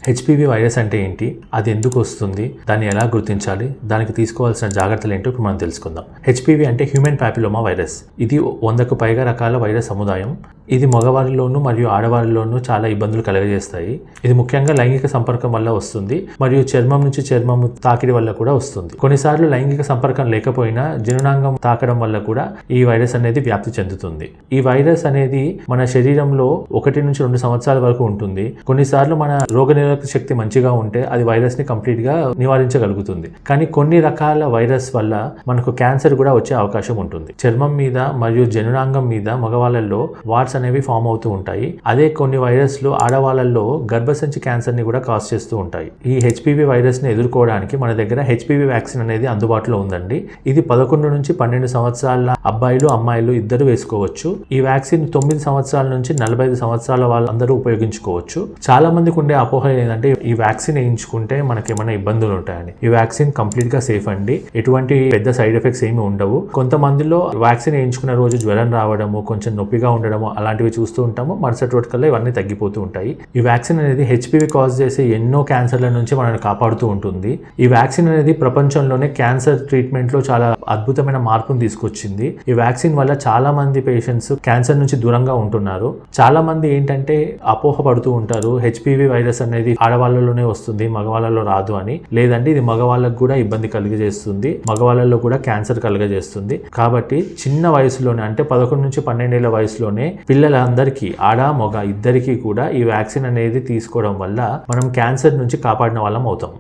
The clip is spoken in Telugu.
హెచ్పివి వైరస్ అంటే ఏంటి, అది ఎందుకు వస్తుంది, దాన్ని ఎలా గుర్తించాలి, దానికి తీసుకోవాల్సిన జాగ్రత్తలు ఏంటో ఇప్పుడు మనం తెలుసుకుందాం. హెచ్పివి అంటే హ్యూమన్ ప్యాపిలోమా వైరస్. ఇది 100కు పైగా రకాల వైరస్ సముదాయం. ఇది మగవారిలోనూ మరియు ఆడవారిలోనూ చాలా ఇబ్బందులు కలుగజేస్తాయి. ఇది ముఖ్యంగా లైంగిక సంపర్కం వల్ల వస్తుంది మరియు చర్మం నుంచి చర్మం తాకిడి వల్ల కూడా వస్తుంది. కొన్నిసార్లు లైంగిక సంపర్కం లేకపోయినా జననాంగం తాకడం వల్ల కూడా ఈ వైరస్ అనేది వ్యాప్తి చెందుతుంది. ఈ వైరస్ అనేది మన శరీరంలో 1 నుంచి 2 సంవత్సరాల వరకు ఉంటుంది. కొన్నిసార్లు మన రోగనిరోధక శక్తి మంచిగా ఉంటే అది వైరస్ ని కంప్లీట్ గా నివారించగలుగుతుంది. కానీ కొన్ని రకాల వైరస్ వల్ల మనకు క్యాన్సర్ కూడా వచ్చే అవకాశం ఉంటుంది. చర్మం మీద మరియు జననాంగం మీద మగవాళ్ళల్లో వాట్స్ అనేవి ఫామ్ అవుతూ ఉంటాయి. అదే కొన్ని వైరస్లు ఆడవాళ్ళల్లో గర్భసంచి క్యాన్సర్ ని కూడా కాజ్ చేస్తూ ఉంటాయి. ఈ హెచ్పివి వైరస్ ని ఎదుర్కోవడానికి మన దగ్గర హెచ్పివి వ్యాక్సిన్ అనేది అందుబాటులో ఉందండి. ఇది 11 నుంచి 12 సంవత్సరాల అబ్బాయిలు అమ్మాయిలు ఇద్దరు వేసుకోవచ్చు. ఈ వ్యాక్సిన్ 9 సంవత్సరాల నుంచి 45 సంవత్సరాల వాళ్ళందరూ ఉపయోగించుకోవచ్చు. చాలా మందికి ఉండే అపోహ ఏంటంటే ఈ వ్యాక్సిన్ వేయించుకుంటే మనకి ఏమైనా ఇబ్బందులు ఉంటాయని. ఈ వ్యాక్సిన్ కంప్లీట్ గా సేఫ్ అండి. ఎటువంటి పెద్ద సైడ్ ఎఫెక్ట్స్ ఏమి ఉండవు. కొంతమందిలో వ్యాక్సిన్ వేయించుకున్న రోజు జ్వరం రావడము, కొంచెం నొప్పిగా ఉండడము అలాంటివి చూస్తూ ఉంటాము. మరుసటి రోజుకల్లా ఇవన్నీ తగ్గిపోతూ ఉంటాయి. ఈ వ్యాక్సిన్ అనేది హెచ్పివి కాజ్ చేసే ఎన్నో క్యాన్సర్ల నుంచి మనల్ని కాపాడుతూ ఉంటుంది. ఈ వ్యాక్సిన్ అనేది ప్రపంచంలోనే క్యాన్సర్ ట్రీట్మెంట్ లో చాలా అద్భుతమైన మార్పును తీసుకొచ్చింది. ఈ వ్యాక్సిన్ వల్ల చాలా మంది పేషెంట్స్ క్యాన్సర్ నుంచి దూరంగా ఉంటున్నారు. చాలా మంది ఏంటంటే అపోహ పడుతూ ఉంటారు, హెచ్పివి వైరస్ అనేది ఆడవాళ్ళలోనే వస్తుంది, మగవాళ్ళలో రాదు అని. లేదండి, ఇది మగవాళ్ళకు కూడా ఇబ్బంది కలిగజేస్తుంది, మగవాళ్ళలో కూడా క్యాన్సర్ కలిగజేస్తుంది. కాబట్టి చిన్న వయసులోనే అంటే 11 నుంచి 12 ఏళ్ల వయసులోనే పిల్లలందరికీ ఆడ మగ ఇద్దరికీ కూడా ఈ వ్యాక్సిన్ అనేది తీసుకోవడం వల్ల మనం క్యాన్సర్ నుంచి కాపాడిన వాళ్ళం అవుతాం.